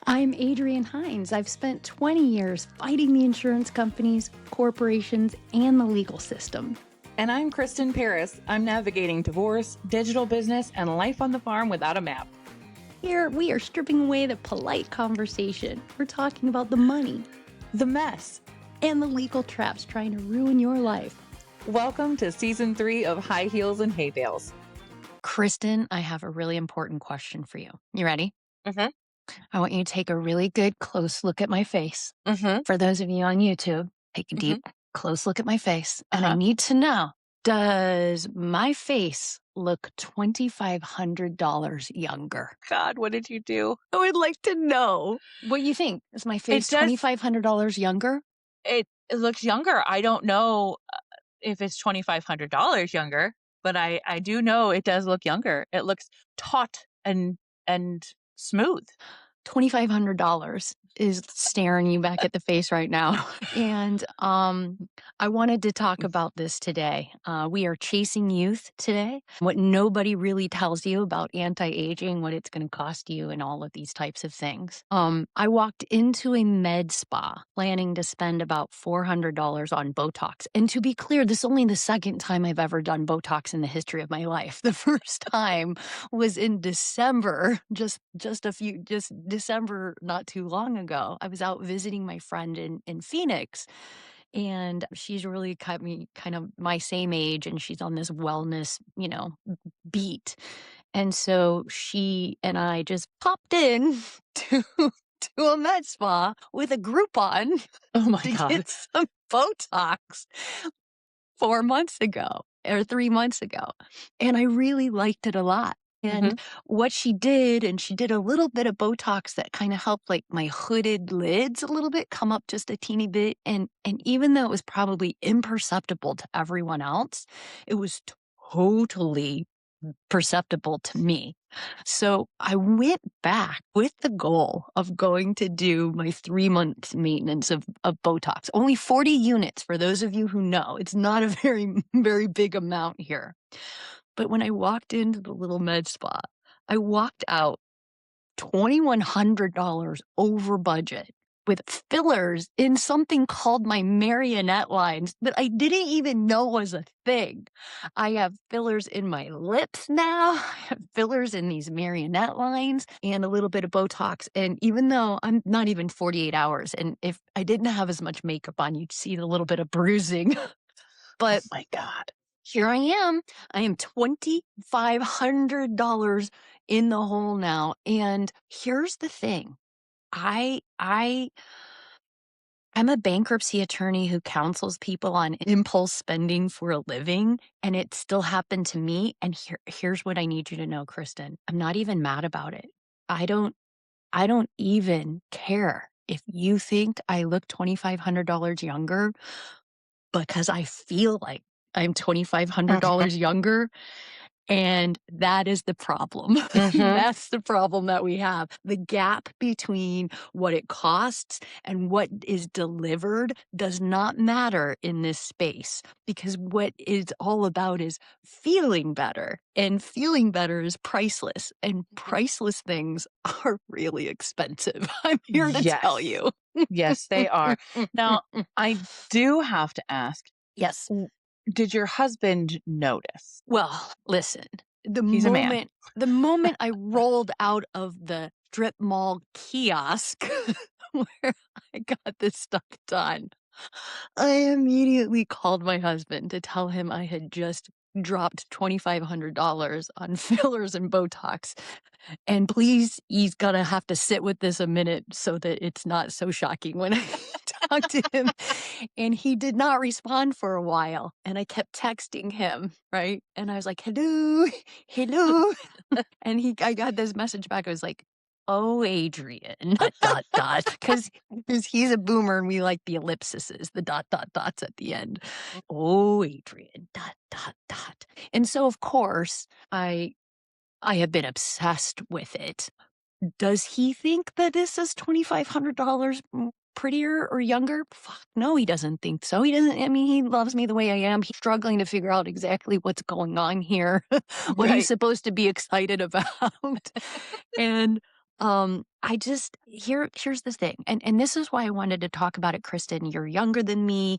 I'm Adrienne Hines. I've spent 20 years fighting the insurance companies, corporations, and the legal system. And I'm Kristen Paris. I'm navigating divorce, digital business, and life on the farm without a map. Here, we are stripping away the polite conversation. We're talking about the money, The mess. and the legal traps trying to ruin your life. Welcome to season 3 of High Heels and Hay Bales. Kristen, I have a really important question for you. You ready? Mm-hmm. I want you to take a really good, close look at my face. Mm-hmm. For those of you on YouTube, take a deep, close look at my face. And I Uh-huh. need to know, does my face look $2,500 younger? God, what did you do? I would like to know what you think. Is my face does- $2,500 younger? It looks younger. I don't know if it's $2,500 younger, but I do know it does look younger. It looks taut and smooth. $2,500 is staring you back at the face right now. And I wanted to talk about this today. We are chasing youth today. What nobody really tells you about anti-aging, what it's going to cost you, and all of these types of things. I walked into a med spa planning to spend about $400 on Botox. And to be clear, this is only the second time I've ever done Botox in the history of my life. The first time was in December, just December, not too long ago. I was out visiting my friend in Phoenix, and she's really kind of my same age, and she's on this wellness, beat. And so she and I just popped in to a med spa with a Groupon Oh my to God. get some Botox 4 months ago or 3 months ago. And I really liked it a lot. And what she did, and she did a little bit of Botox that kind of helped like my hooded lids a little bit come up just a teeny bit. And even though it was probably imperceptible to everyone else, it was totally perceptible to me. So I went back with the goal of going to do my 3-month maintenance of Botox. Only 40 units for those of you who know. It's not a very, very big amount here. But when I walked into the little med spa, I walked out $2,100 over budget with fillers in something called my marionette lines that I didn't even know was a thing. I have fillers in my lips now. I have fillers in these marionette lines and a little bit of Botox. And even though I'm not even 48 hours, and if I didn't have as much makeup on, you'd see a little bit of bruising. But Oh my God. here I am. I am $2,500 in the hole now. And here's the thing. I'm a bankruptcy attorney who counsels people on impulse spending for a living, and it still happened to me. And here's what I need you to know, Kristen. I'm not even mad about it. I don't even care if you think I look $2,500 younger, because I feel like I'm $2,500 younger. And that is the problem. That's the problem that we have. The gap between what it costs and what is delivered does not matter in this space, because what it's all about is feeling better. And feeling better is priceless. And priceless things are really expensive. I'm here to tell you. Yes, they are. Now, I do have to ask, Yes. did your husband notice? Well, listen, He's a man. the moment I rolled out of the strip mall kiosk where I got this stuff done, I immediately called my husband to tell him I had just dropped $2,500 on fillers and Botox. And please, he's going to have to sit with this a minute so that it's not so shocking when I talk to him. And he did not respond for a while. And I kept texting him, right? And I was like, hello, hello. And I got this message back. I was like, oh, Adrienne, ... Because he's a boomer and we like the ellipses, the ... dots at the end. Oh, Adrienne, ... And so, of course, I have been obsessed with it. Does he think that this is $2,500 prettier or younger? Fuck, no, he doesn't think so. He doesn't. I mean, he loves me the way I am. He's struggling to figure out exactly what's going on here, what he's supposed to be excited about. And I just here's the thing, and this is why I wanted to talk about it, Kristen. You're younger than me.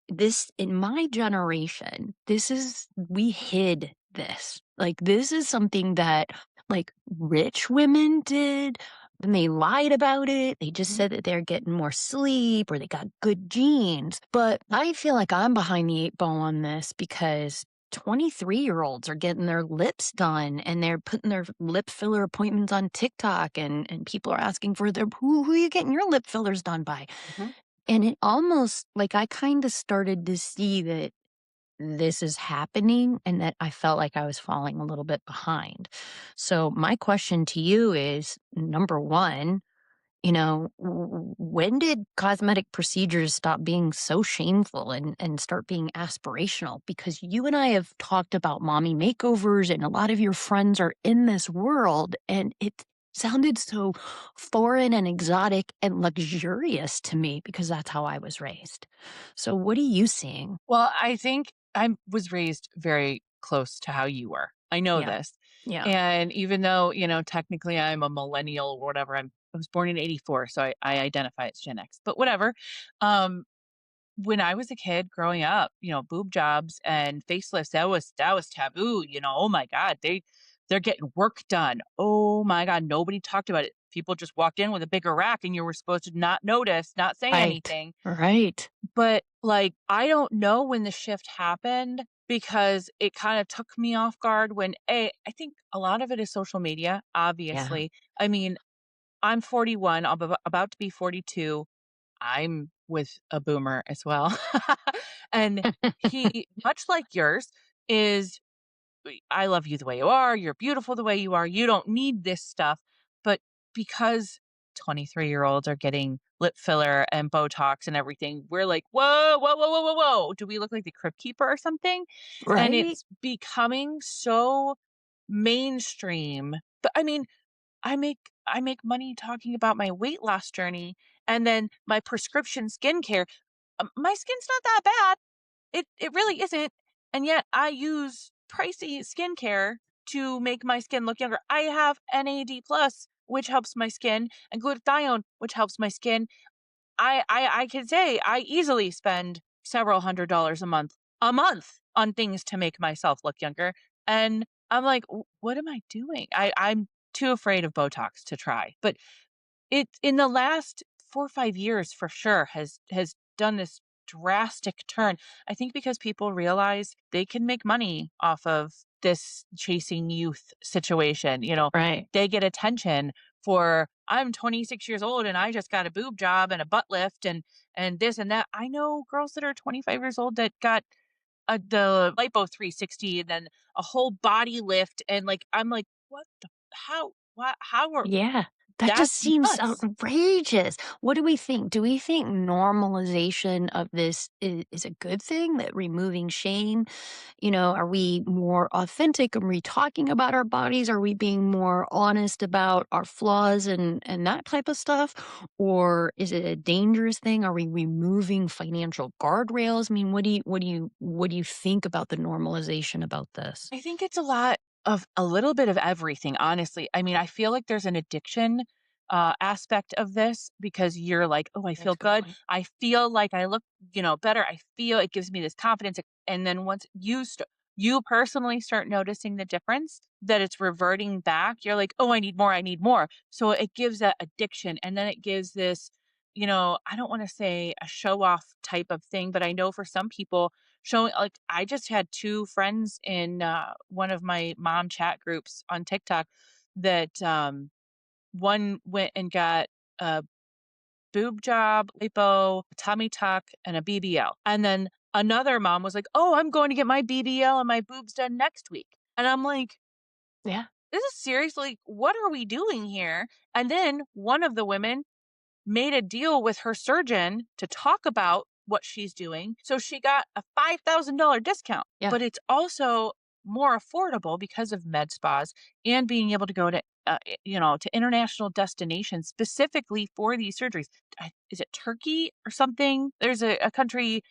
This in my generation, this is we hid this. Like this is something that like rich women did. And they lied about it. They just Mhm. said that they're getting more sleep or they got good genes. But I feel like I'm behind the eight ball on this because 23-year-olds are getting their lips done and they're putting their lip filler appointments on TikTok and people are asking for their who are you getting your lip fillers done by? Mhm. And it almost like I kind of started to see that this is happening and that I felt like I was falling a little bit behind. So my question to you is number 1, when did cosmetic procedures stop being so shameful and start being aspirational? Because you and I have talked about mommy makeovers, and a lot of your friends are in this world, and it sounded so foreign and exotic and luxurious to me because that's how I was raised. So, what are you seeing? Well, I think I was raised very close to how you were. I know Yeah. this. Yeah. And even though, technically I'm a millennial or whatever, I was born in 84, so I identify as Gen X. But whatever. Um, when I was a kid growing up, boob jobs and facelifts, that was taboo. Oh my God, they're getting work done. Oh my God, nobody talked about it. People just walked in with a bigger rack and you were supposed to not notice, not say Right. anything. Right. But, like, I don't know when the shift happened because it kinda took me off guard when I think a lot of it is social media, Yeah. obviously. I mean, I'm 41, I'm about to be 42. I'm with a boomer as well. And he, much like yours, is I love you the way you are. You're beautiful the way you are. You don't need this stuff. But because 23-year-olds are getting lip filler and Botox and everything, we're like, whoa, whoa, whoa, whoa, whoa, whoa. Do we look like the Crypt Keeper or something? And Right. it's becoming so mainstream. But I mean, I make money talking about my weight loss journey and then my prescription skincare. My skin's not that bad. It really isn't, and yet I use pricey skincare to make my skin look younger. I have NAD+, which helps my skin, and glutathione, which helps my skin. I can say I easily spend several $100s a month on things to make myself look younger, and I'm like, What am I doing?" I'm too afraid of Botox to try, but it in the last 4 or 5 years for sure has done this drastic turn. I think because people realize they can make money off of this chasing youth situation, Right. they get attention for, "I'm 26 years old and I just got a boob job and a butt lift and this and that." I know girls that are 25 years old that got the lipo 360 and then a whole body lift, and, like, I'm like, "What the how are Yeah, that just that's seems nuts." outrageous. What do we think? Do we think normalization of this is a good thing, that removing shame? Are we more authentic? Are we talking about our bodies? Are we being more honest about our flaws and that type of stuff? Or is it a dangerous thing? Are we removing financial guardrails? I mean, what do you think about the normalization about this? I think it's a lot of a little bit of everything, honestly. I mean, I feel like there's an addiction aspect of this because you're like, oh, I That's feel a good good. point. I feel like I look, better. I feel it gives me this confidence. And then once you personally start noticing the difference, that it's reverting back, you're like, oh, I need more. I need more. So it gives that addiction. And then it gives this, I don't want to say a show off type of thing, but I know for some people, showing like I just had 2 friends in, one of my mom chat groups on TikTok that, one went and got a boob job, lipo, a tummy tuck, and a BBL, and then another mom was like, "Oh, I'm going to get my BBL and my boobs done next week," and I'm like, Yeah. "This is seriously, what are we doing here?" And then one of the women made a deal with her surgeon to talk about what she's doing. So she got a $5,000 discount, Yeah. but it's also more affordable because of med spas and being able to go to, to international destinations specifically for these surgeries. Is it Turkey or something? There's a country,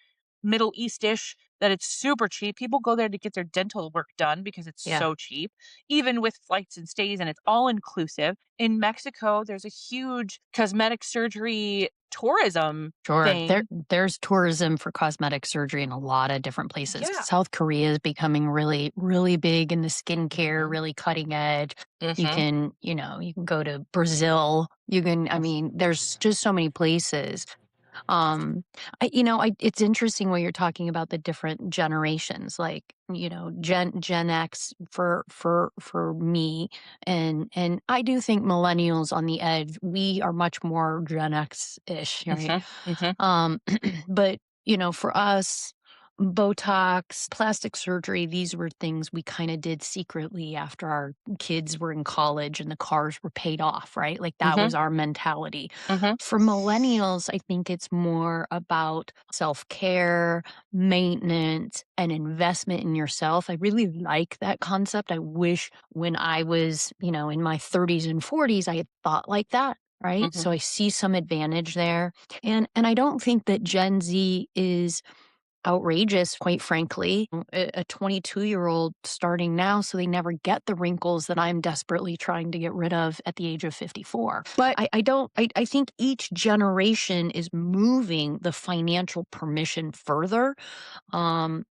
Middle Eastish, that it's super cheap. People go there to get their dental work done because it's Yeah. so cheap, even with flights and stays, and it's all inclusive. In Mexico, there's a huge cosmetic surgery tourism Sure. thing. There's tourism for cosmetic surgery in a lot of different places. Yeah. South Korea is becoming really, really big in the skincare, Mhm. really cutting edge. Mhm. You can go to Brazil. I mean, there's just so many places. Um, it's interesting when you're talking about the different generations, like, Gen X for me, and I do think millennials on the edge, we are much more Gen X-ish, right? Mhm. Mhm. Um, but, for us, Botox, plastic surgery, these were things we kind of did secretly after our kids were in college and the cars were paid off, right? Like that was Mhm. our mentality. Mhm. For millennials, I think it's more about self care, maintenance, and investment in yourself. I really like that concept. I wish when I was, in my 30s and 40s, I had thought like that. Right. Mhm. So I see some advantage there. And I don't think that Gen Z is outrageous, quite frankly. A 22-year-old starting now, so they never get the wrinkles that I'm desperately trying to get rid of at the age of 54. But I don't, I think each generation is moving the financial permission further, and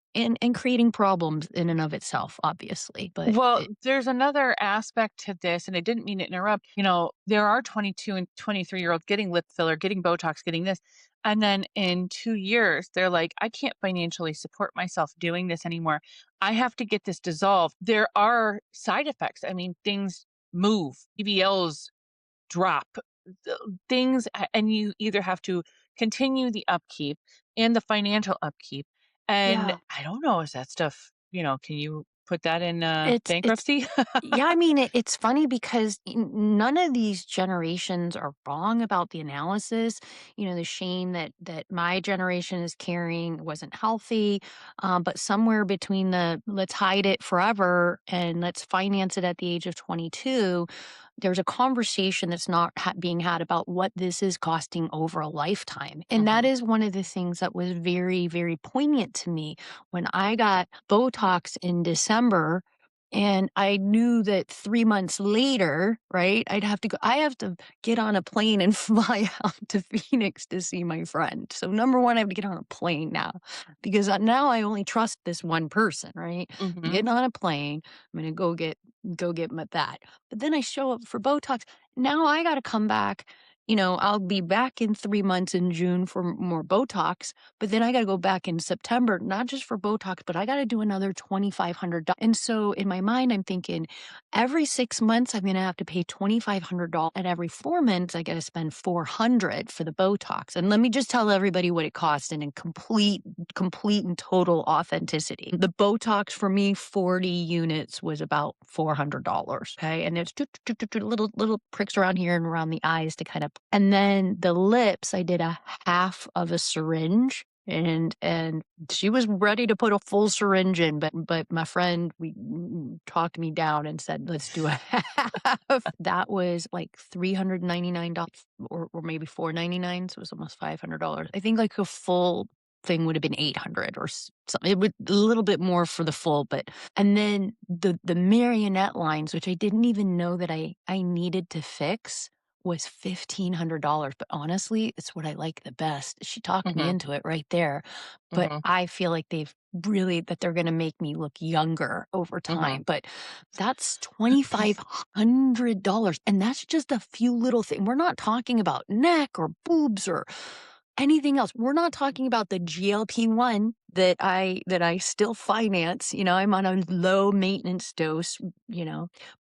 creating problems in and of itself, obviously. But Well, there's another aspect to this, and I didn't mean to interrupt. There are 22 and 23-year-olds getting lip filler, getting Botox, getting this. And then in 2 years, they're like, I can't financially support myself doing this anymore. I have to get this dissolved. There are side effects. I mean, things move, BBLs drop, and you either have to continue the upkeep and the financial upkeep. And yeah, I don't know, is that stuff, can you put that in it's bankruptcy? Yeah, I mean, it's funny because none of these generations are wrong about the analysis. The shame that my generation is carrying wasn't healthy, but somewhere between the let's hide it forever and let's finance it at the age of 22, there's a conversation that's not being had about what this is costing over a lifetime. And that Mhm. is one of the things that was very, very poignant to me when I got Botox in December and I knew that 3 months later, right, I have to get on a plane and fly out to Phoenix to see my friend. So number 1, I have to get on a plane now because, now I only trust this one person, right? Mhm. Getting on a plane, I'm gonna go get my that. But then I show up for Botox. Now I gotta come back. I'll be back in 3 months in June for more Botox, but then I gotta go back in September, not just for Botox, but I gotta do another $2,500. And so in my mind, I'm thinking every 6 months, I'm gonna have to pay $2,500, and every 4 months, I gotta spend 400 for the Botox. And let me just tell everybody what it cost in complete and total authenticity. The Botox for me, 40 units was about $400. Okay. And there's little pricks around here and around the eyes to kind of, and then the lips, I did a half of a syringe. And she was ready to put a full syringe in, but my friend talked me down and said, let's do a half. That was like $399, or maybe $499, so it was almost $500. I think like a full thing would have been 800 or something. It would a little bit more for the full, but and then the marionette lines, which I didn't even know that I needed to fix, was $1,500. But honestly, it's what I like the best. She talked me Mhm. into it right there. But Mhm. I feel like they're going to make me look younger over Mhm. time. But that's $2,500. And that's just a few little things. We're not talking about neck or boobs or anything else. We're not talking about the GLP-1 that I still finance. I'm on a low maintenance dose,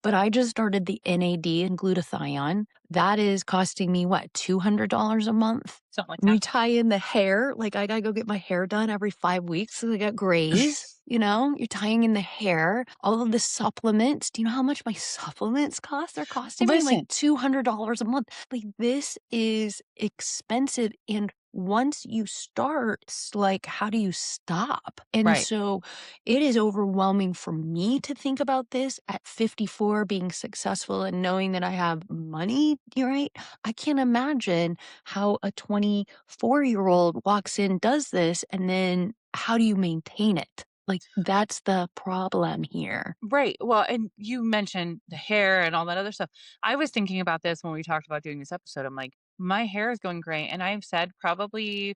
but I just started the NAD and glutathione. That is costing me what, $200 a month? Something like We that. tie in the hair, like I gotta go get my hair done every 5 weeks, so I got grays. You're tying in the hair, all of the supplements. Do you know how much my supplements cost? They're costing me like Listen, $200 a month. Like, this is expensive. And once you start, it's like, how do you stop? And right. so it is overwhelming for me to think about this at 54, being successful and knowing that I have money, you're right? I can't imagine how a 24-year-old walks in, does this, and then how do you maintain it? Like, that's the problem here. Right. Well, and you mentioned the hair and all that other stuff. I was thinking about this when we talked about doing this episode. I'm like, my hair is going gray, and I've said probably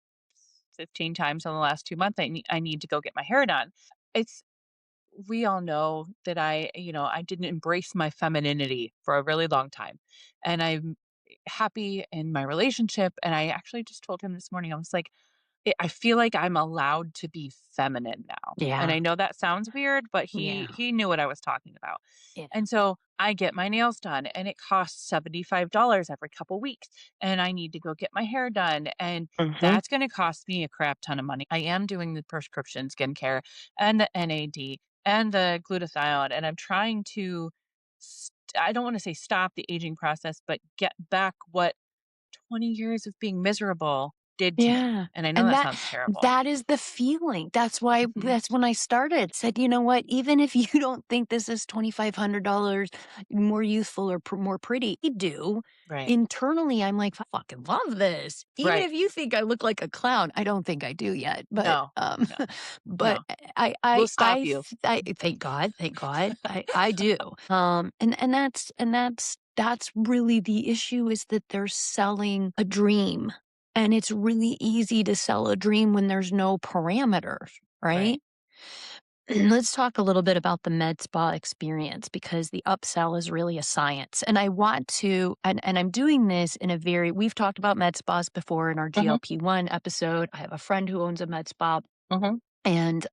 15 times in the last 2 months I need to go get my hair done. It's We all know that I didn't embrace my femininity for a really long time. And I'm happy in my relationship. And I actually just told him this morning, I was like, I feel like I'm allowed to be feminine now. And Yeah. I know that sounds weird, but he Yeah. he knew what I was talking about. Yeah. And so I get my nails done and it costs $75 every couple weeks. And I need to go get my hair done. And Mhm. that's going to cost me a crap ton of money. I am doing the prescription skincare and the NAD and the glutathione. And I'm trying to, I don't want to say stop the aging process, but get back what 20 years of being miserable did to me. Yeah. And I know And that that sounds terrible. that is the feeling. That's why Mhm. that's when I started. Said, "You know what? Even if you don't think this is $2,500 more youthful or more pretty, I do." Right. Internally, I'm like, "I fucking love this." Even Right. if you think I look like a clown, I don't think I do yet, but, No. No. but No. We'll stop you. thank God, thank God, I do. That's really the issue is that they're selling a dream. And it's really easy to sell a dream when there's no parameters, Right. right? Let's talk a little bit about the med spa experience because the upsell is really a science. And I want to, and I'm doing this in a very, we've talked about med spas before in our Mhm. GLP-1 episode. I have a friend who owns a med spa Mhm. and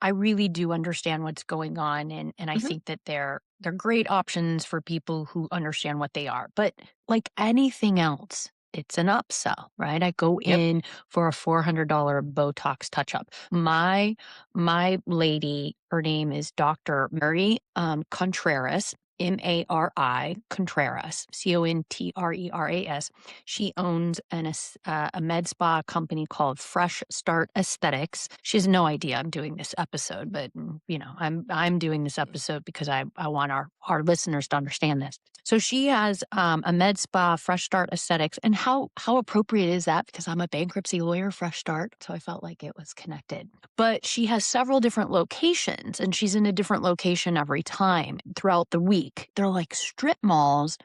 I really do understand what's going on and I Mhm. think that they're great options for people who understand what they are. But like anything else, it's an upsell, right? I go Yep. in for a $400 Botox touch up. My lady, her name is Dr. Mary Contreras, Mari Contreras, Contreras. She owns a med spa company called Fresh Start Aesthetics. She has no idea I'm doing this episode, but I'm doing this episode because I want our listeners to understand this. So she has a med spa, Fresh Start Aesthetics, and how appropriate is that? Because I'm a bankruptcy lawyer, Fresh Start, so I felt like it was connected. But she has several different locations, and she's in a different location every time throughout the week. They're like strip malls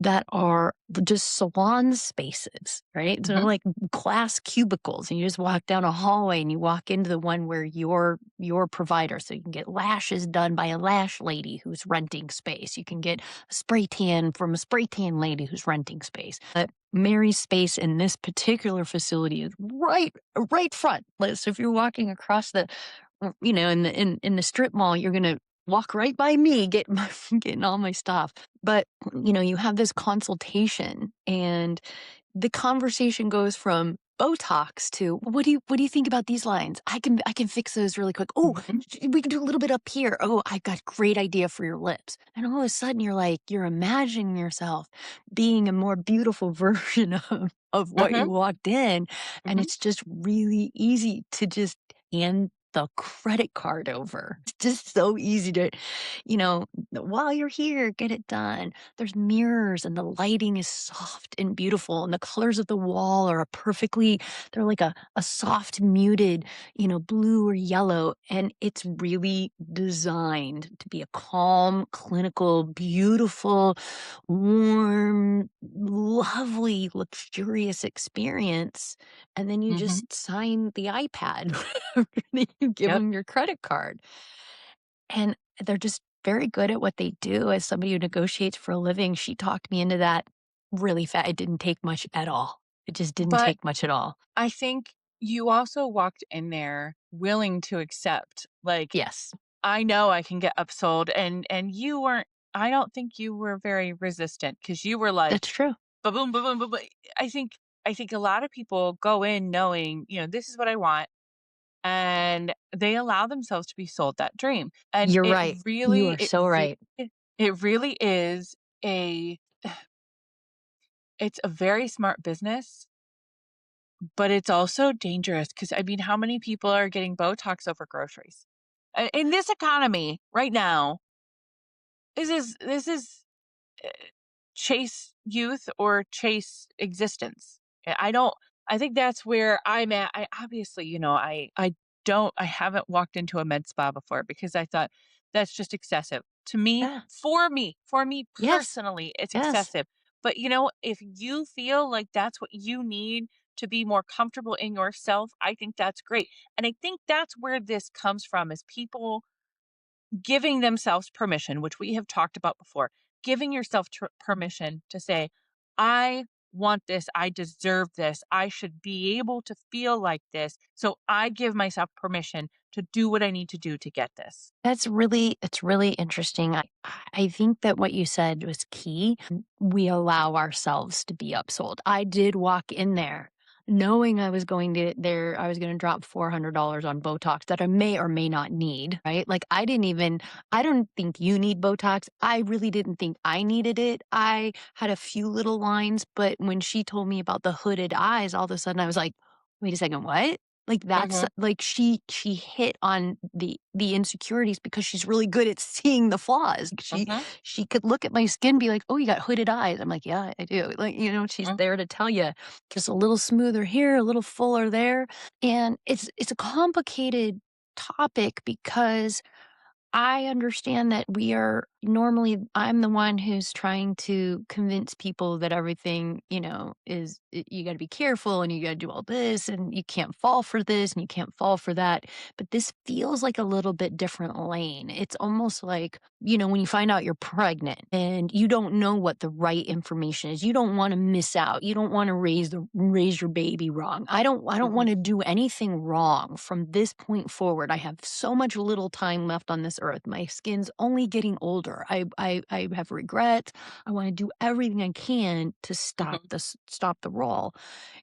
that are just salon spaces, right? So they're Mhm. like glass cubicles, and you just walk down a hallway and you walk into the one where your provider, so you can get lashes done by a lash lady who's renting space. You can get a spray tan from a spray tan lady who's renting space. But Mary's space in this particular facility is right front. So if you're walking across the, in the strip mall, you're gonna walk right by me, getting all my stuff. But, you have this consultation and the conversation goes from Botox to what do you think about these lines? I can fix those really quick. Oh, Mhm. we can do a little bit up here. Oh, I got great idea for your lips. And all of a sudden you're imagining yourself being a more beautiful version of what Mhm. you walked in. And Mhm. it's just really easy to just hand the credit card over. It's just so easy to, while you're here, get it done. There's mirrors and the lighting is soft and beautiful and the colors of the wall are they're like a soft muted, blue or yellow. And it's really designed to be a calm, clinical, beautiful, warm, lovely, luxurious experience. And then you Mhm. just sign the iPad. Then you give Yep. them your credit card. And they're just very good at what they do. As somebody who negotiates for a living, she talked me into that really fast. It didn't take much at all. It just didn't But take much at all. I think you also walked in there willing to accept, like, Yes, I know I can get upsold, and you weren't. I don't think you were very resistant because you were like, that's true. ba boom, ba boom, ba boom. I think a lot of people go in knowing, this is what I want, and they allow themselves to be sold that dream. And You're right. You are so right. it really is a it's a very smart business, but it's also dangerous because I mean, how many people are getting Botox over groceries? In this economy right now, this is uh, chase youth or chase existence. I don't. I think that's where I'm at. I obviously, I haven't walked into a med spa before because I thought that's just excessive. To me, Yeah. for me Yes. personally, it's Yes. excessive. But if you feel like that's what you need to be more comfortable in yourself, I think that's great. And I think that's where this comes from is people giving themselves permission, which we have talked about before, giving yourself permission to say, I want this. I deserve this. I should be able to feel like this. So I give myself permission to do what I need to do to get this. It's really interesting. I think that what you said was key. We allow ourselves to be upsold. I did walk in there knowing I was going to drop $400 on Botox that I may or may not need, right? Like I don't think you need Botox. I really didn't think I needed it. I had a few little lines, but when she told me about the hooded eyes, all of a sudden I was like, wait a second, what? Like, that's Hmm. like, she hit on the insecurities because she's really good at seeing the flaws. Hmm. She could look at my skin, be like, "Oh, you got hooded eyes." I'm like, "Yeah, I do." Like, she's Hmm. there to tell you, just a little smoother here, a little fuller there, and it's a complicated topic because I understand that I'm the one who's trying to convince people that everything, you got to be careful and you got to do all this and you can't fall for this and you can't fall for that. But this feels like a little bit different lane. It's almost like, when you find out you're pregnant and you don't know what the right information is, you don't want to miss out. You don't want to raise your baby wrong. I don't Hmm. want to do anything wrong from this point forward. I have so much little time left on this earth. My skin's only getting older. I have regret. I want to do everything I can to Hmm. stop the roll.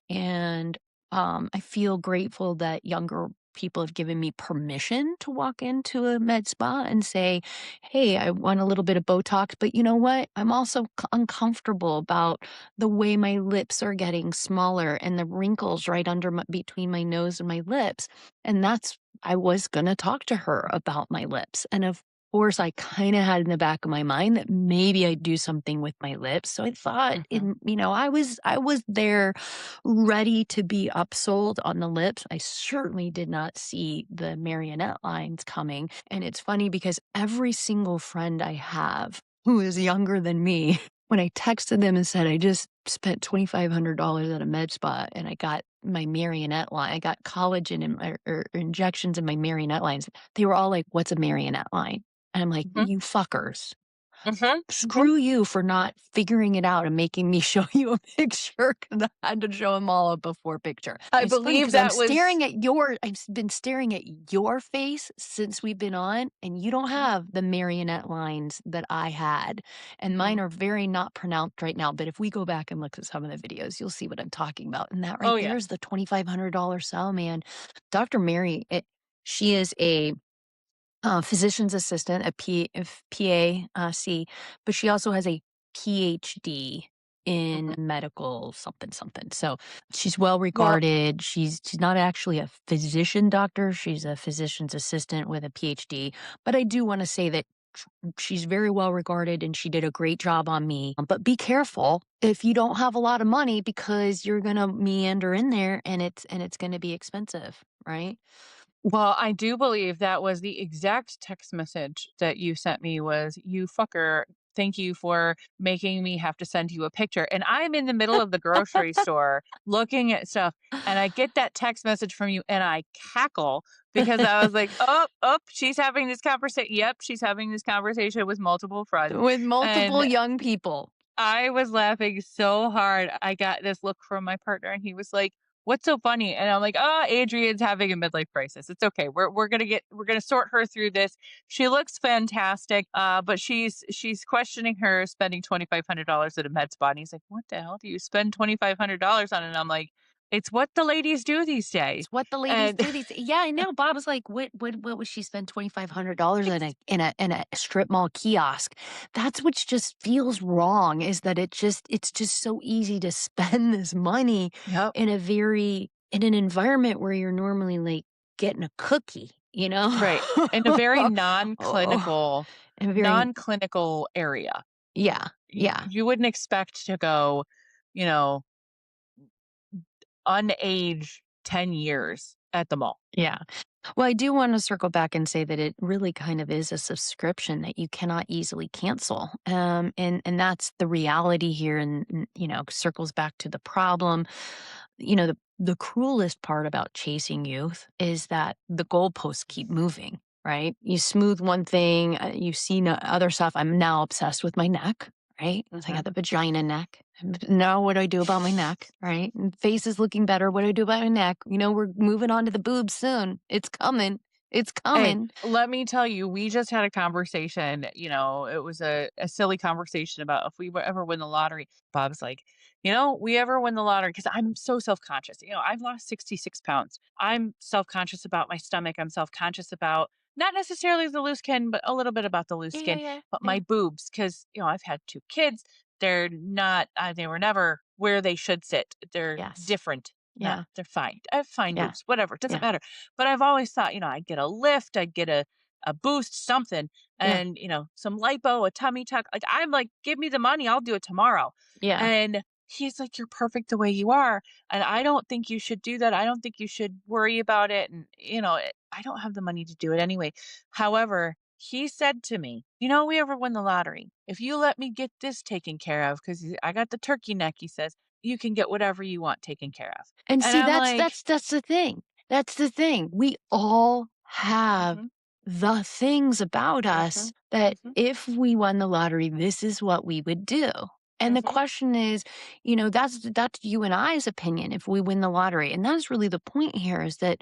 And I feel grateful that younger people have given me permission to walk into a med spa and say, "Hey, I want a little bit of Botox, but you know what? I'm also uncomfortable about the way my lips are getting smaller and the wrinkles right between my nose and my lips." And I was going to talk to her about my lips. And of course, I kind of had in the back of my mind that maybe I'd do something with my lips. So I thought, Hmm. I was there ready to be upsold on the lips. I certainly did not see the marionette lines coming. And it's funny because every single friend I have who is younger than me, when I texted them and said, I just spent $2,500 at a med spa and I got my marionette line, I got collagen or injections in my marionette lines. They were all like, "What's a marionette line?" And I'm like, Hmm. "You fuckers. Hmm. Hmm. Screw you for not figuring it out and making me show you a picture because I had to show them all a before picture." I And it's funny believe because that was. I've been staring at your face since we've been on, and you don't Mhm. have the marionette lines that I had. And mine Mhm. are very not pronounced right now. But if we go back and look at some of the videos, you'll see what I'm talking about. And that right Oh there yeah. is the $2,500 sell, man. Dr. Mary, she is a physician's assistant, PAC, but she also has a PhD in Hmm. medical something something. So she's well Well, regarded. She's not actually a physician doctor. She's a physician's assistant with a PhD. But I do want to say that she's very well regarded and she did a great job on me. But be careful if you don't have a lot of money because you're gonna meander in there and it's gonna be expensive, right? I do believe that was the exact text message that you sent me was, "You fucker, thank you for making me have to send you a picture." And I'm in the middle of the grocery store looking at stuff, and I get that text message from you, and I cackle because I was like, "Oh, oh, she's having this conversation. Yep, she's having this conversation with multiple friends." With multiple And young people. I was laughing so hard. I got this look from my partner and he was like, "What's so funny?" And I'm like, "Oh, Adrienne's having a midlife crisis. It's okay. We're gonna sort her through this. She looks fantastic, but she's questioning her spending $2,500 at a med spa." And he's like, "What the hell do you spend $2,500 on?" And I'm like, "It's what the ladies do these days." It's what the ladies And do these Yeah, I know. Bob was like, what would she spend $2,500 in a strip mall kiosk?" That's what just feels wrong, is that it's just so easy to spend this money yep, in an environment where you're normally, like, getting a cookie, you know? right. In a very Oh, and very non-clinical area. yeah, You yeah. you wouldn't expect to go, you know, unaged 10 years at the mall. Yeah. Well, I do want to circle back and say that it really kind of is a subscription that you cannot easily cancel. And that's the reality here. And, circles back to the problem. The cruelest part about chasing youth is that the goalposts keep moving, right? You smooth one thing, you see no other stuff. I'm now obsessed with my neck, right? So I Mhm. got the vagina neck. And now what do I do about my neck, right? And face is looking better. What do I do about my neck? We're moving on to the boobs soon. It's coming. It's Hey, coming. let me tell you, we just had a conversation, it was a silly conversation about if we ever win the lottery. Bob's like, we ever win the lottery, because I'm so self-conscious. I've lost 66 pounds. I'm self-conscious about my stomach. I'm self-conscious about not necessarily the loose skin, but a little bit about the loose Yeah, yeah, skin, yeah, but yeah. my boobs, because, I've had two kids. They're not, they were never where they should sit. They're Yes. different. Not, Yeah. they're fine. I have fine Yeah. boobs, whatever. It doesn't Yeah. matter. But I've always thought, I'd get a lift, I'd get a boost, something, Yeah. and some lipo, a tummy tuck. Like, I'm like, give me the money, I'll do it tomorrow. Yeah. And he's like, you're perfect the way you are. And I don't think you should do that. I don't think you should worry about it. And, I don't have the money to do it anyway. However, he said to me, we ever win the lottery, if you let me get this taken care of, because I got the turkey neck, he says, you can get whatever you want taken care of. And And see, I'm that's like, that's that's the thing. That's the thing. We all have mm-hmm, the things about mm-hmm, us that mm-hmm, if we won the lottery, this is what we would do. And the mm-hmm, question is, that's you and I's opinion if we win the lottery. And that's really the point here is that,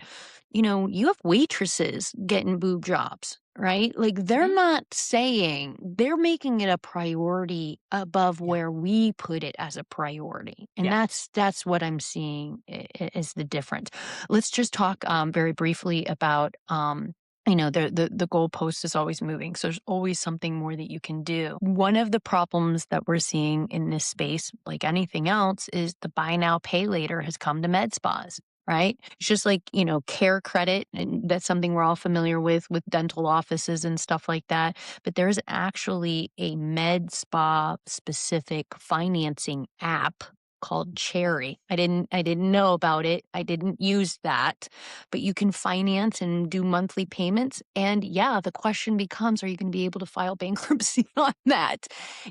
you have waitresses getting boob jobs, right? Like mm-hmm. they're not saying they're making it a priority above Yeah. where we put it as a priority. And Yeah. that's what I'm seeing is the difference. Let's just talk very briefly about the goalpost is always moving, so there's always something more that you can do. One of the problems that we're seeing in this space, like anything else, is the buy now pay later has come to med spas, right? It's just like, care credit, and that's something we're all familiar with dental offices and stuff like that. But there's actually a med spa specific financing app called Cherry. I didn't know about it. I didn't use that, but you can finance and do monthly payments. And yeah, the question becomes, are you going to be able to file bankruptcy on that?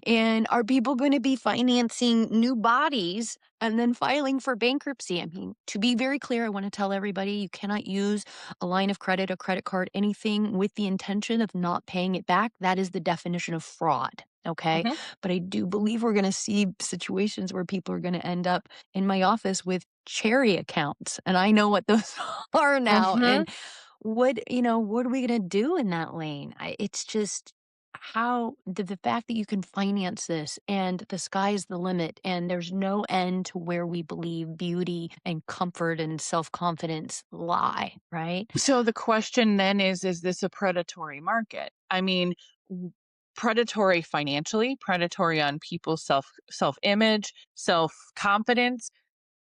And are people going to be financing new bodies and then filing for bankruptcy? I mean, to be very clear, I want to tell everybody you cannot use a line of credit, a credit card, anything with the intention of not paying it back. That is the definition of fraud. Okay. Mhm, But I do believe we're going to see situations where people are going to end up in my office with cherry accounts. And I know what those are now. mhm. And what are we going to do in that lane? It's just how the fact that you can finance this and the sky's the limit and there's no end to where we believe beauty and comfort and self-confidence lie, right? So the question then is this a predatory market? I mean, w predatory financially, predatory on people's self-image, self-confidence.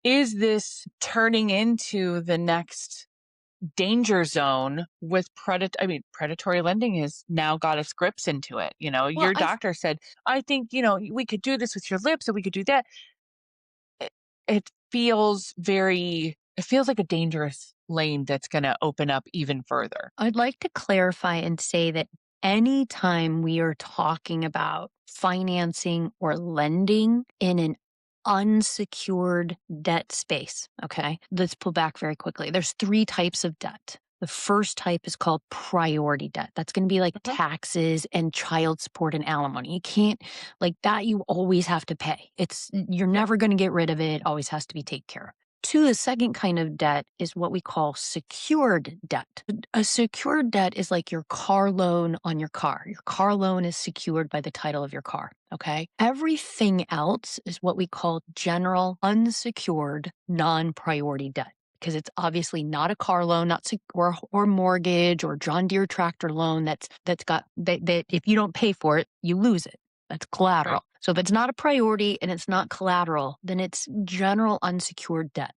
Is this turning into the next danger zone with predatory lending has now got its grips into it. Well, Your I doctor said, "I think, we could do this with your lips, and we could do that." It feels like a dangerous lane that's gonna open up even further. I'd like to clarify and say that anytime we are talking about financing or lending in an unsecured debt space, okay, let's pull back very quickly. There's three types of debt. The first type is called priority debt. That's going to be like Mhm. taxes and child support and alimony. You can't, like that, you always have to pay. You're Yep. never going to get rid of it. It always has to be taken care of. Two, the second kind of debt is what we call secured debt. A secured debt is like your car loan on your car. Your car loan is secured by the title of your car. Okay. Everything else is what we call general unsecured non priority debt because it's obviously not a car loan, not or mortgage or John Deere tractor loan that's got that if you don't pay for it, you lose it. That's Right. collateral. So if it's not a priority and it's not collateral, then it's general unsecured debt.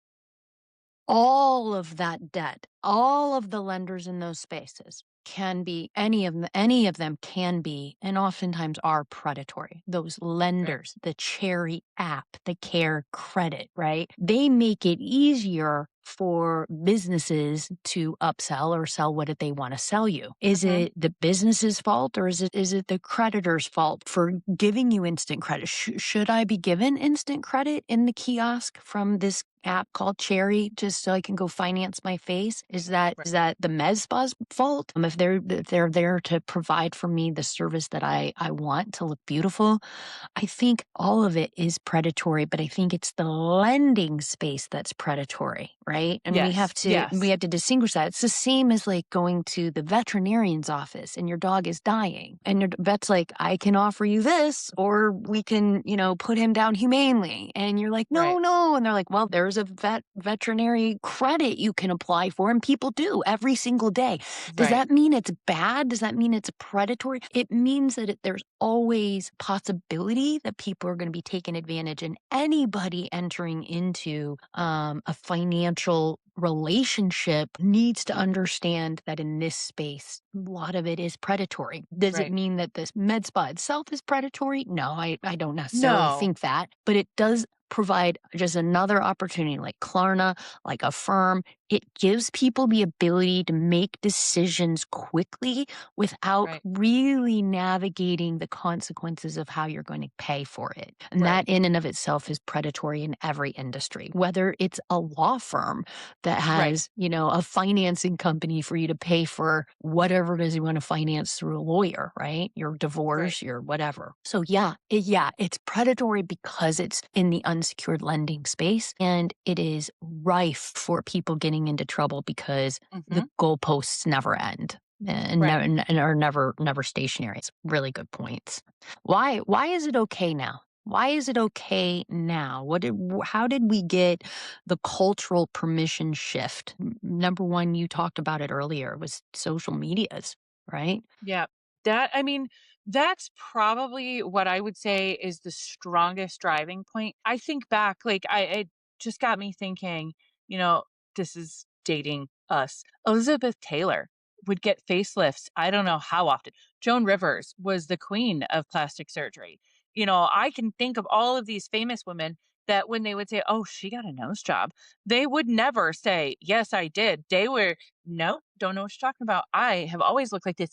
All of that debt, all of the lenders in those spaces can be any of them can be and oftentimes are predatory. Those Right. lenders, the Cherry app, the Care Credit, right? They make it easier for businesses to upsell or sell what they want to sell you. Is Mhm. it the business's fault or is it the creditor's fault for giving you instant credit? Should I be given instant credit in the kiosk from this app called Cherry just so I can go finance my face? Is that Right. is that the med spa's fault? If they're there to provide for me the service that I want to look beautiful, I think all of it is predatory, but I think it's the lending space that's predatory, right? And we have Yes. to we Yes. have to distinguish that. It's the same as like going to the veterinarian's office and your dog is dying. And your vet's like, I can offer you this, or we can, put him down humanely. And you're like, no, Right. no. And they're like, well, there's a veterinary credit you can apply for. And people do every single day. Does Right. that mean it's bad? Does that mean it's predatory? It means that there's always possibility that people are going to be taken advantage, and anybody entering into a financial relationship needs to understand that in this space, a lot of it is predatory. Does it Right. mean that this med spa itself is predatory? No, I don't necessarily No. think that, but it does provide just another opportunity like Klarna, like Affirm. It gives people the ability to make decisions quickly without Right. really navigating the consequences of how you're going to pay for it. And Right. that in and of itself is predatory in every industry, whether it's a law firm that Right. has, a financing company for you to pay for whatever it is you want to finance through a lawyer, right? Your Right. divorce, your whatever. So it's predatory because it's in the unsecured lending space and it is rife for people getting into trouble because the Mhm. goalposts never end and, Right. and are never stationary. It's really good points. Why is it okay now? Why is it okay now? How did we get the cultural permission shift? Number one, you talked about it earlier, was social medias, right? Yeah. I mean, that's probably what I would say is the strongest driving point. I think back, like, it just got me thinking, you know, this is dating us. Elizabeth Taylor would get facelifts. I don't know how often. Joan Rivers was the queen of plastic surgery. I can think of all of these famous women that when they would say, oh, she got a nose job, they would never say, yes, I did. They were, no, don't know what you're talking about. I have always looked like this.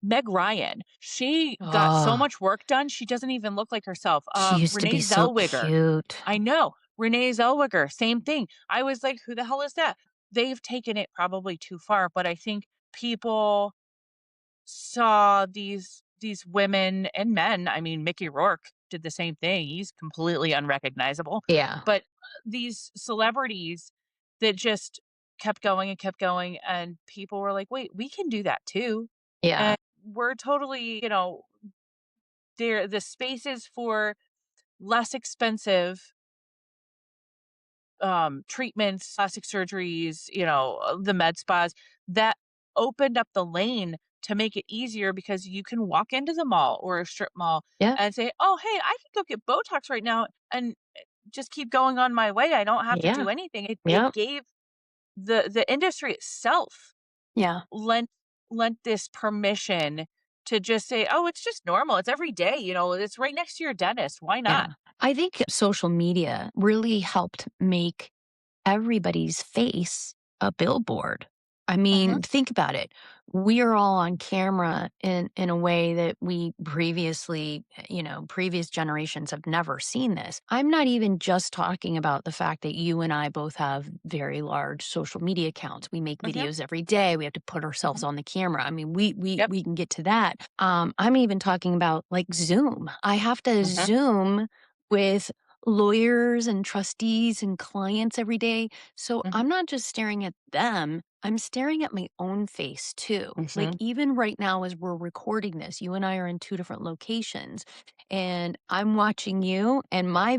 Meg Ryan, she got so Oh, much work done, she doesn't even look like herself. she used to Renee be so Zellweger. cute. I know. Renee Zellweger, same thing. I was like, who the hell is that? They've taken it probably too far, but I think people saw these women and men. I mean, Mickey Rourke did the same thing. He's completely unrecognizable. Yeah, But these celebrities that just kept going, and people were like, "Wait, we can do that too." yeah, And we're totally, there the spaces for less expensive treatments, plastic surgeries, the med spas that opened up the lane to make it easier because you can walk into the mall or a strip mall yeah, and say, "Oh, hey, I can go get Botox right now and just keep going on my way. I don't have to yeah, do anything." It yeah, gave the industry itself yeah, lent lent this permission to just say, "Oh, it's just normal. It's every day, it's right next to your dentist. Why yeah. not?" I think social media really helped make everybody's face a billboard. I Mhm. mean, think about it. We are all on camera in a way that we previously, previous generations have never seen this. I'm not even just talking about the fact that you and I both have very large social media accounts. We make Mhm. videos every day. We have to put ourselves Mhm. on the camera. I mean, we we Yep. we can get to that. I'm even talking about like Zoom. I have to Mhm. Zoom with lawyers and trustees and clients every day. So Mhm. I'm not just staring at them, I'm staring at my own face too. Like Mhm. even right now as we're recording this, you and I are in two different locations and I'm watching you and my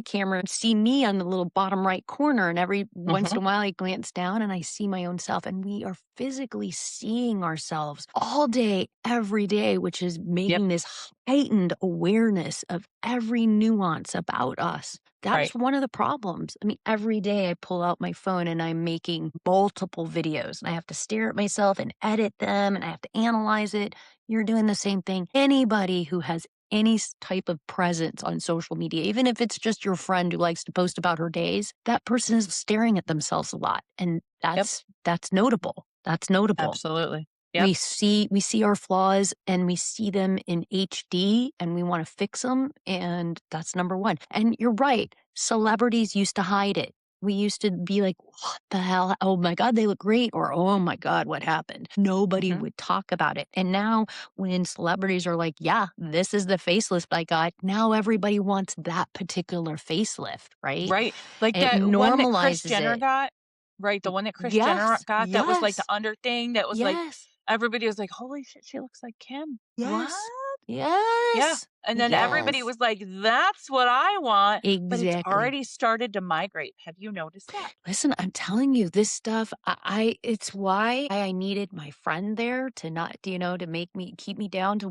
camera see me on the little bottom right corner and every once Mhm. in a while I glance down and I see my own self and we are physically seeing ourselves all day every day, which is Yep. making this heightened awareness of every nuance about us. That's Right. one of the problems. I mean, every day I pull out my phone and I'm making multiple videos and I have to stare at myself and edit them and I have to analyze it. You're doing the same thing. Anybody who has any type of presence on social media, even if it's just your friend who likes to post about her days, that person is staring at themselves a lot. And Yep. that's notable. That's notable. Absolutely. Yep. We see our flaws and we see them in HD and we wanna fix them, and that's number 1. And you're right, celebrities used to hide it. We used to be like, "What the hell? Oh my god, they look great," or, "Oh my god, what happened?" Nobody Mhm. would talk about it, and now when celebrities are like, "Yeah, this is the facelift I got," now everybody wants that particular facelift, right? Right. Like It that one that Kris normalizes Jenner it. got, right? The one that Kris Jenner Yes, got that was like the yes, under thing that was like yes. everybody was like, "Holy shit, she looks like Kim." What? Yes. Yeah. Yes. And then everybody Yes. was like, "That's what I want," but it's Exactly. already started to migrate. Have you noticed that? Listen, I'm telling you, this stuff, it's why I needed my friend there to not, to make me keep me down to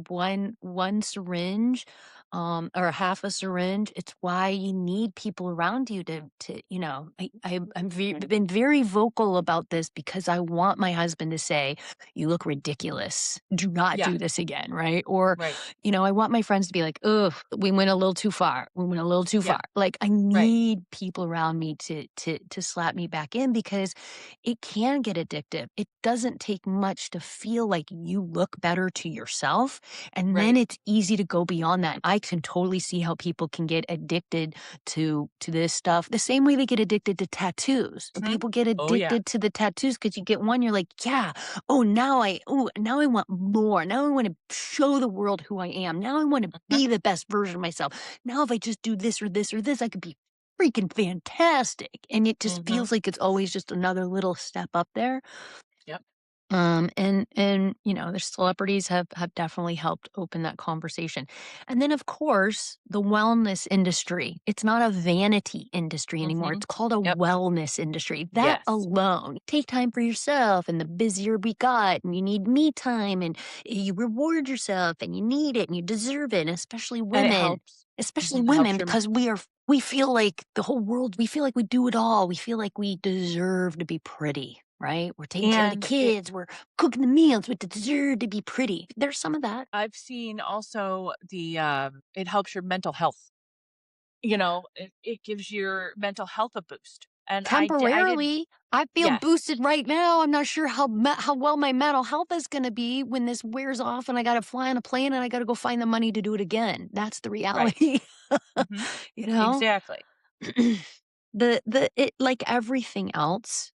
one syringe, or half a syringe. It's why you need people around you Mhm. been very vocal about this because I want my husband to say, "You look ridiculous. Do not Yeah. do this again," right? Or, Right. I want my friends to be like, "Ugh, we went a little too far. We went a little too Yeah. far." Like, I Right. need people around me to slap me back in because it can get addictive. It doesn't take much to feel like you look better to yourself, and then Right. it's easy to go beyond that. I can totally see how people can get addicted to this stuff the same way they get addicted to tattoos. When Mhm. people get Oh, yeah. addicted to the tattoos because you get one, you're like, "Yeah, now I want more. Now I wanna show the world who I am. Now I wanna Mhm. be the best version of myself. Now if I just do this or this or this, I could be freaking fantastic." And it just Mhm. feels like it's always just another little step up there. Yep. And the celebrities have definitely helped open that conversation. And then of course, the wellness industry. It's not a vanity industry anymore. Mhm. It's called a Yep. wellness industry. That Yes. alone, take time for yourself and the busier we got, and you need me time and you reward yourself and you need it and you deserve it, and especially And it women. helps. Especially Mhm. It helps women your because we feel like the whole world, we feel like we do it all. We feel like we deserve to be pretty, right? We're taking care of the and it kids, we're cooking the meals, we deserve to be pretty. There's some of that. I've seen also it helps your mental health. It gives your mental health a boost. And I did. Temporarily, I feel Yes. boosted right now. I'm not sure how well my mental health is gonna be when this wears off and I gotta fly on a plane and I gotta go find the money to do it again. That's the Right. reality. Mhm. You know? Exactly. Like everything else,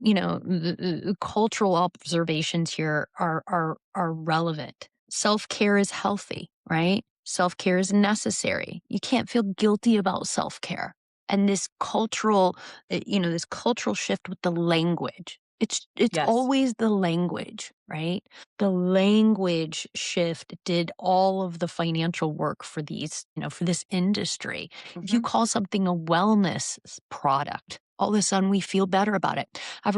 the cultural observations here are relevant. Self-care is healthy, right? Self-care is necessary. You can't feel guilty about self-care. And this cultural shift with the language. It's Yes. always the language, right? The language shift did all of the financial work for for this industry. If you Mhm. call something a wellness product, all of a sudden we feel better about it. I have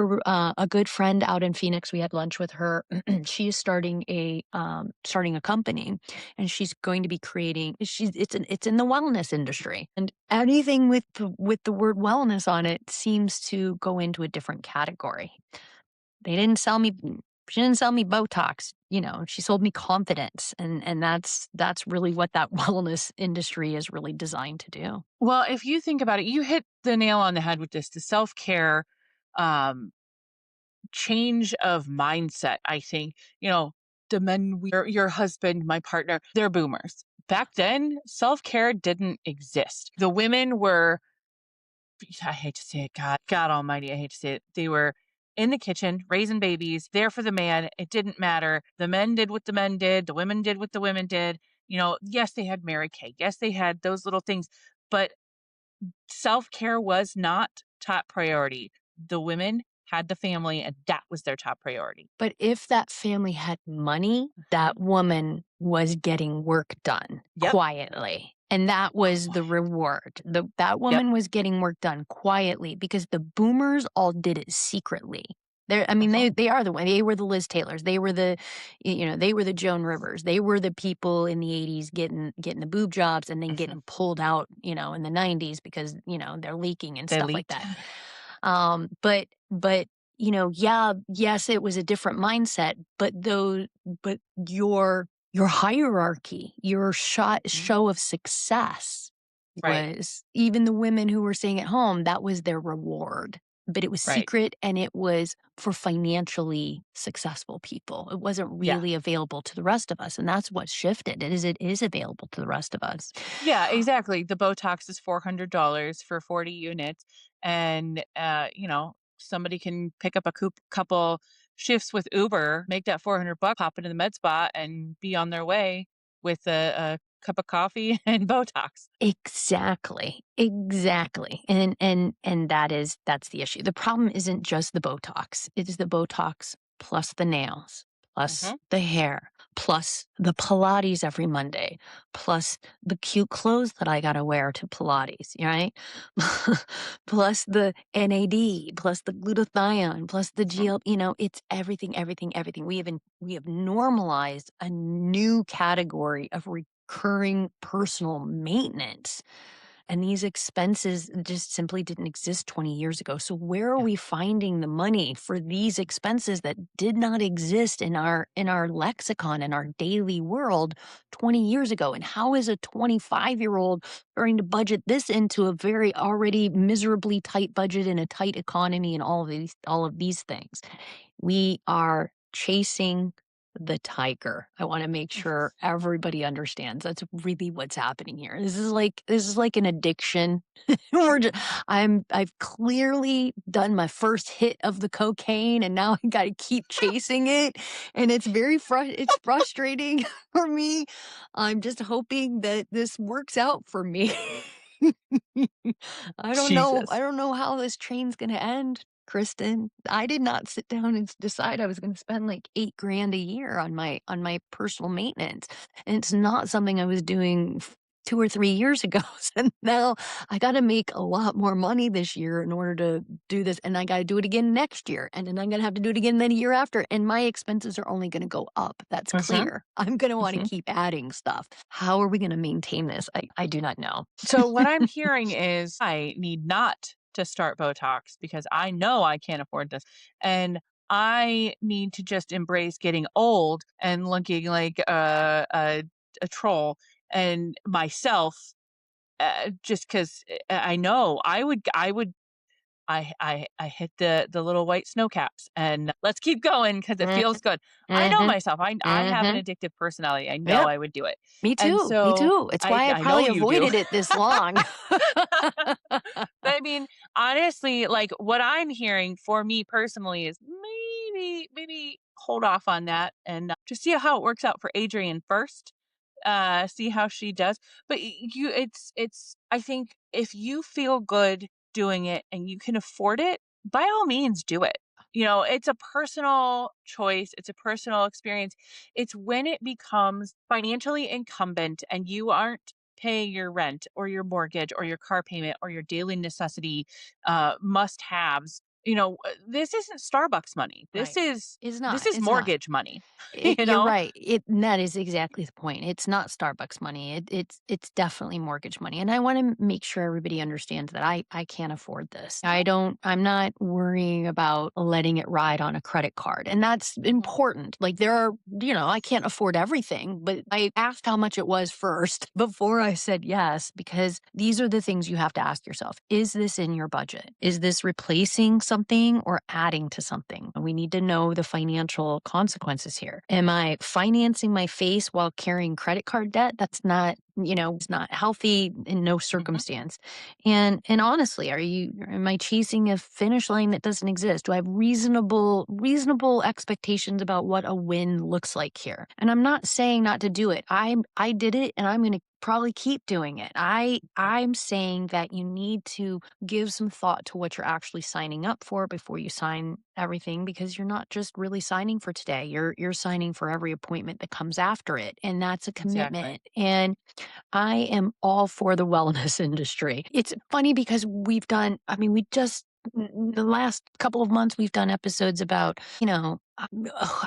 a good friend out in Phoenix. We had lunch with her. She is starting a company, and she's going to be creating. It's in the wellness industry, and anything with the word wellness on it seems to go into a different category. They didn't sell me. She didn't sell me Botox. She sold me confidence, and that's really what that wellness industry is really designed to do. Well, if you think about it, you hit the nail on the head with this, the self-care, um, change of mindset, I think. The men your husband, my partner, they're boomers. Back then, self-care didn't exist. The women were I hate to say it, God almighty, I hate to say it. They were in the kitchen, raising babies, there for the man. It didn't matter. The men did what the men did, the women did what the women did. Yes, they had Mary Kay. Yes, they had those little things, but self-care was not top priority. The women had the family, and that was their top priority. But if that family had money, Mhm. that woman was getting work done Yep. quietly, and that was the Quiet. reward. That Yep. woman was getting work done quietly because the boomers all did it secretly. I mean, Mhm. they are the one. They were the Liz Taylors. They were they were the Joan Rivers. They were the people in the '80s getting the boob jobs and then Mhm. getting pulled out, in the '90s because, they're leaking and They stuff like leaked. that. But yeah, yes, it was a different mindset, but your hierarchy, your Mhm. show of success Right, was even the women who were staying at home, that was their reward. But it was right. secret and it was for financially successful people. It wasn't Yeah. really available to the rest of us. And that's what shifted. It is available to the rest of us. Yeah, exactly. The Botox is $400 for 40 units, and, somebody can pick up a couple shifts with Uber, make that 400 bucks, pop into the med spa, and be on their way with a cup of coffee and Botox. Exactly. Exactly. And that's the issue. The problem isn't just the Botox. It is the Botox plus the nails, plus Mhm. the hair, plus the Pilates every Monday, plus the cute clothes that I gotta wear to Pilates, right? Plus the NAD, plus the glutathione, plus the Mhm. GL, it's everything, everything, everything. We have normalized a new category of recurring personal maintenance. And these expenses just simply didn't exist 20 years ago. So where are Yeah. we finding the money for these expenses that did not exist in our lexicon in our daily world 20 years ago? And how is a 25-year-old starting to budget this into a very already miserably tight budget and a tight economy and all of these things? We are chasing the tiger. I want to make sure everybody understands that's really what's happening here. This is like an addiction. We're just, I've clearly done my first hit of the cocaine and now I got to keep chasing it and it's frustrating for me. I'm just hoping that this works out for me. I don't know. I Jesus. don't know how this train's going to end. Kristen, I did not sit down and decide I was going to spend like 8 grand a year on my personal maintenance. And it's not something I was doing 2 or 3 years ago. And now I got to make a lot more money this year in order to do this. And I got to do it again next year. And then I'm going to have to do it again then a year after. And my expenses are only going to go up. That's Mhm. clear. I'm going to want to Mhm. keep adding stuff. How are we going to maintain this? I do not know. So what I'm hearing is I need not to start Botox because I know I can't afford this. And I need to just embrace getting old and looking like a troll and myself just because I know I hit the little white snow caps and let's keep going because it feels Mhm, good. I know mhm, myself. I have an mhm. addictive personality. I know Yep. I would do it. Me And too, me so too. It's why I I know probably you do. avoided it this long. But I mean, honestly, like what I'm hearing for me personally is maybe hold off on that and just see how it works out for Adrienne first. See how she does. But it's I think if you feel good doing it and you can afford it, by all means do it. It's a personal choice, it's a personal experience. It's when it becomes financially incumbent and you aren't paying your rent or your mortgage or your car payment or your daily necessity must haves. This isn't Starbucks money. This Right. is It's this not, is it's not. mortgage money. you You're know? right. And that is exactly the point. It's not Starbucks money. It's definitely mortgage money. And I want to make sure everybody understands that I can't afford this. I'm not worrying about letting it ride on a credit card. And that's Mhm. important. Like I can't afford everything, but I asked how much it was first before I said yes, because these are the things you have to ask yourself. Is this in your budget? Is this replacing something or adding to something? We need to know the financial consequences here. Am I financing my face while carrying credit card debt? That's not, it's not healthy in no Mhm. circumstance. And honestly, am I chasing a finish line that doesn't exist? Do I have reasonable expectations about what a win looks like here? And I'm not saying not to do it. I did it and I'm going to probably keep doing it. Yeah. I'm saying that you need to give some thought to what you're actually signing up for before you sign everything, because you're not just really signing for today. You're signing for every appointment that comes after it, and that's a Exactly. commitment. And I am all for the wellness industry. It's funny because we just The last couple of months, we've done episodes about,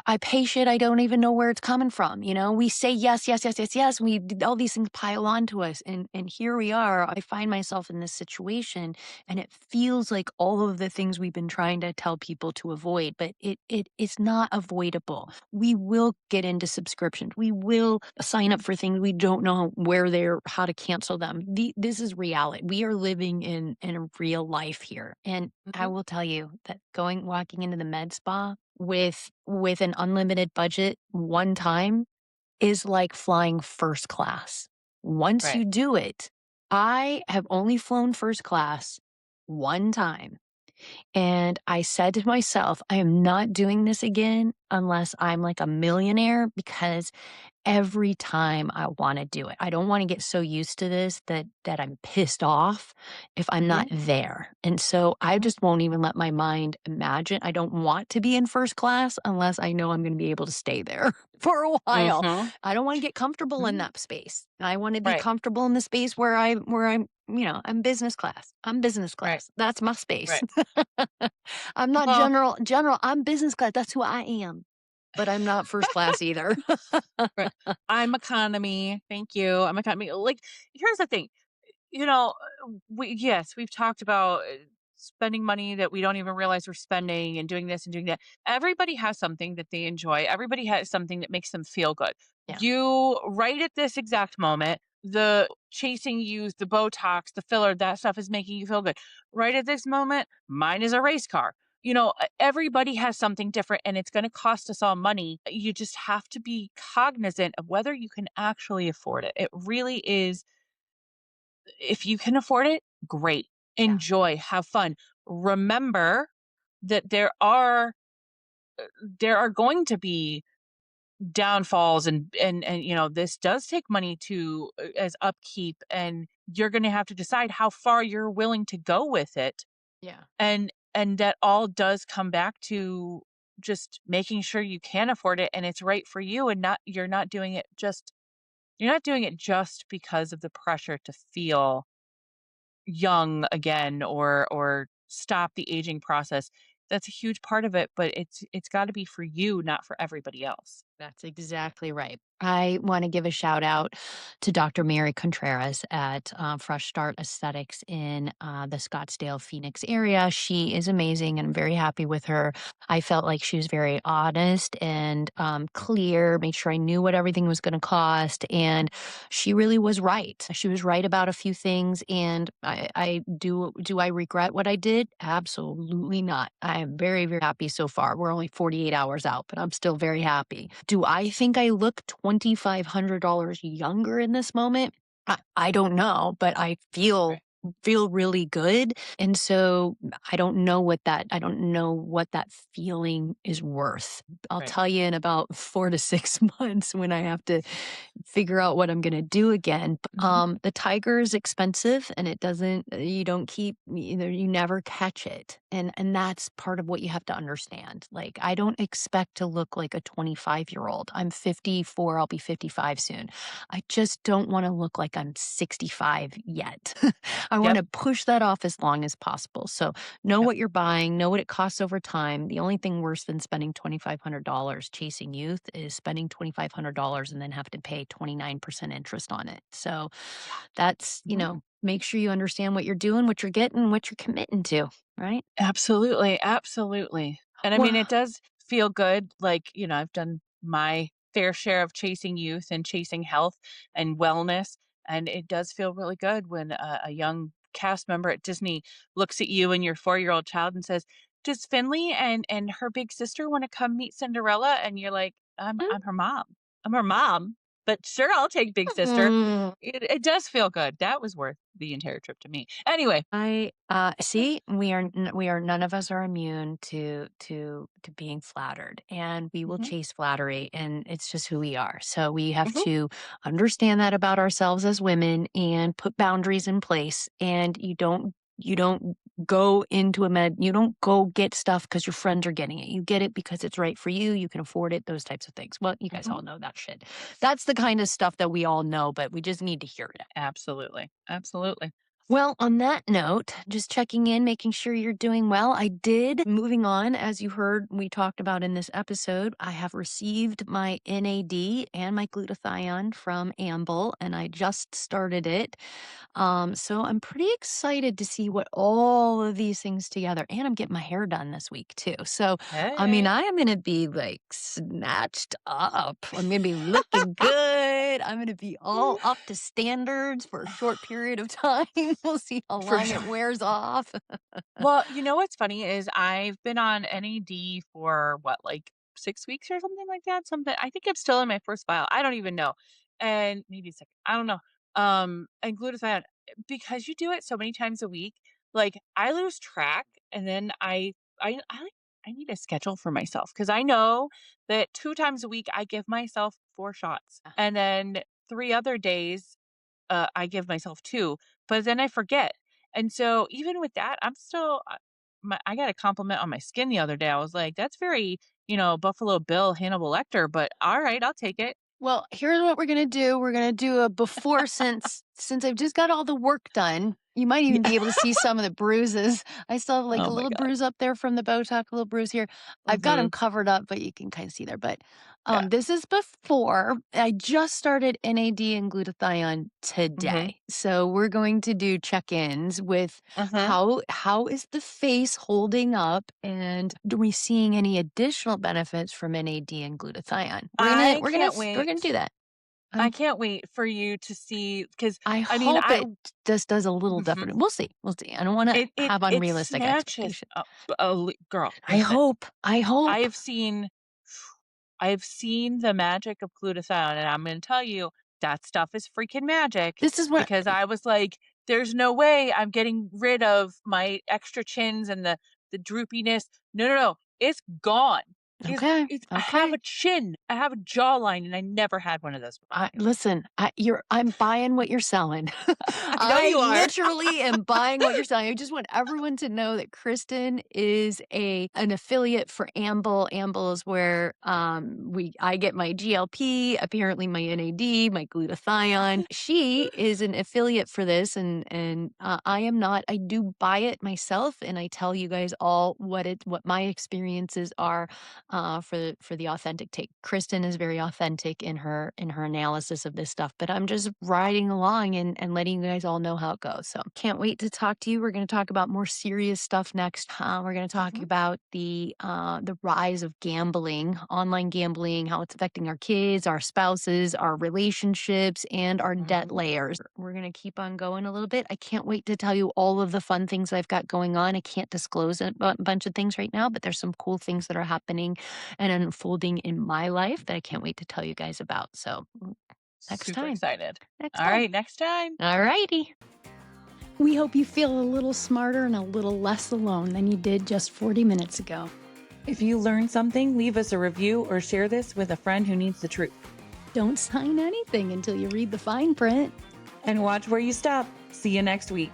I pay shit. I don't even know where it's coming from. We say yes, yes, yes, yes, yes. All these things pile onto us. And here we are. I find myself in this situation and it feels like all of the things we've been trying to tell people to avoid, but it is not avoidable. We will get into subscriptions. We will sign up for things we don't know where they're, how to cancel them. This is reality. We are living in a real life here. And I Mhm. will tell you that walking into the med spa with an unlimited budget one time is like flying first class. Once Right. you do it, I have only flown first class one time. And I said to myself, I am not doing this again unless I'm like a millionaire because every time I wanna do it. I don't wanna get so used to this that I'm pissed off if I'm not Mhm. there, and so I Mhm. just won't even let my mind imagine. I don't want to be in first class unless I know I'm gonna be able to stay there for a while. Mhm. I don't wanna get comfortable in Mhm. that space. I wanna be Right. comfortable in the space where I'm, I'm business class. I'm business Right. class. That's my space. Right. I'm not Well, general, I'm business class. That's who I am, but I'm not first class either. right. I'm economy. Thank you. I'm economy. Like, here's the thing. You know, we've talked about spending money that we don't even realize we're spending and doing this and doing that. Everybody has something that they enjoy. Everybody has something that makes them feel good. Yeah. You right at this exact moment, the chasing youth, the Botox, the filler, that stuff is making you feel good. Right at this moment, mine is a race car. Everybody has something different and it's going to cost us all money. You just have to be cognizant of whether you can actually afford it. It really is, if you can afford it, great. Yeah. Enjoy, have fun. Remember that there are going to be downfalls, and this does take money to as upkeep, and you're going to have to decide how far you're willing to go with it. Yeah. And that all does come back to just making sure you can afford it and it's right for you, and not you're not doing it just because of the pressure to feel young again, or stop the aging process. That's a huge part of it, but it's got to be for you, not for everybody else. That's exactly right. I want to give a shout out to Dr. Mary Contreras at Fresh Start Aesthetics in the Scottsdale, Phoenix area. She is amazing and I'm very happy with her. I felt like she was very honest and clear, made sure I knew what everything was going to cost. And she really was right. She was right about a few things. And do I regret what I did? Absolutely not. I am very, very happy so far. We're only 48 hours out, but I'm still very happy. Do I think I look $2,500 younger in this moment? I don't know, but I Right. feel really good. And so I don't know what that feeling is worth. I'll Right. tell you in about 4 to 6 months when I have to figure out what I'm gonna do again. Hmm. The tiger is expensive and it doesn't you don't keep you never catch it. And that's part of what you have to understand. Like, I don't expect to look like a 25-year-old. I'm 54, I'll be 55 soon. I just don't wanna look like I'm 65 yet. I Yep. wanna push that off as long as possible. So, know Yep. what you're buying, know what it costs over time. The only thing worse than spending $2,500 chasing youth is spending $2,500 and then have to pay 29% interest on it. So Yeah. that's, Mhm. make sure you understand what you're doing, what you're getting, what you're committing to, right? Absolutely, absolutely. And I mean, it Well, does feel good. Like, I've done my fair share of chasing youth and chasing health and wellness. And it does feel really good when a young cast member at Disney looks at you and your 4-year-old child and says, "Does Finley and her big sister want to come meet Cinderella?" And you're like, "I'm her mom. I'm her mom, but sure, I'll take big sister." mm, It does feel good. That was worth the entire trip to me. Anyway. I see we are none of us are immune to being flattered and we will Mhm. chase flattery and it's just who we are. So we have Mhm. to understand that about ourselves as women and put boundaries in place and you don't go into a med you don't go get stuff because your friends are getting it. You get it because it's right for you, you can afford it, those types of things. Well, you guys Mhm. all know that shit. That's the kind of stuff that we all know, but we just need to hear it. Absolutely, absolutely. Well, on that note, just checking in, making sure you're doing well. Moving on, as you heard, we talked about in this episode, I have received my NAD and my glutathione from Amble, and I just started it. So I'm pretty excited to see what all of these things together, and I'm getting my hair done this week too. So, I mean, Hey. I am going to be like snatched up. I'm going to be looking good. I'm going to be all up to standards for a short period of time. We'll see how For long it sure. wears off. Well, you know what's funny is I've been on NAD for what, like 6 weeks or something like that? Something I think I'm still in my first file. I don't even know. And maybe a second. I don't know. And glutathione because you do it so many times a week, like I lose track and then I need a schedule for myself because I know that 2 times a week I give myself 4 shots. And then 3 other days I give myself 2, but then I forget. And so even with that, I'm still I got a compliment on my skin the other day. I was like, "That's very, Buffalo Bill, Hannibal Lecter, but all right, I'll take it." Well, here's what we're gonna do. We're gonna do a before since I've just got all the work done. You might even Yeah. be able to see some of the bruises. I still have like Oh a my little god. bruise up there from the Botox, a little bruise here. I've got them Mhm. covered up, but you can kind of see there. But Yeah. this is before I just started NAD and glutathione Mhm. today. So we're going to do check-ins with Mhm. how is the face holding up, and do we seeing any additional benefits from NAD and glutathione? I can't We're gonna wait. do that. I I'm can't wait for you to see because I I mean, hope it just does a little mhm. different. We'll see. We'll see. I don't want to have It unrealistic snatches expectations. girl, I listen. hope. I hope. I've seen I've seen the magic of glutathione, and I'm gonna tell you that stuff is freaking magic This is what because I was like, "There's no way I'm getting rid of my extra chins and the droopiness. No, no, no, it's gone. okay. I have Okay. a chin, I have a jawline, and I never had one of those before." I listen, I'm buying what you're selling. I know I you are. literally am buying what you're selling. I just want everyone to know that Kristen is an affiliate for Amble. Amble is where I get my GLP, apparently my NAD, my glutathione. She is an affiliate for this, and I am not. I do buy it myself, and I tell you guys all what my experiences are for the authentic take. Kristen is very authentic in her analysis of this stuff, but I'm just riding along and letting you guys all know how it goes. So can't wait to talk to you. We're going to talk about more serious stuff next. We're going to talk Mhm, about the rise of gambling, online gambling, how it's affecting our kids, our spouses, our relationships, and our debt mhm. layers. We're going to keep on going a little bit. I can't wait to tell you all of the fun things I've got going on. I can't disclose a bunch of things right now, but there's some cool things that are happening and unfolding in my life that I can't wait to tell you guys about. So next Super time, excited. next All time. right, next time. All righty. We hope you feel a little smarter and a little less alone than you did just 40 minutes ago. If you learned something, leave us a review or share this with a friend who needs the truth. Don't sign anything until you read the fine print. And watch where you stop. See you next week.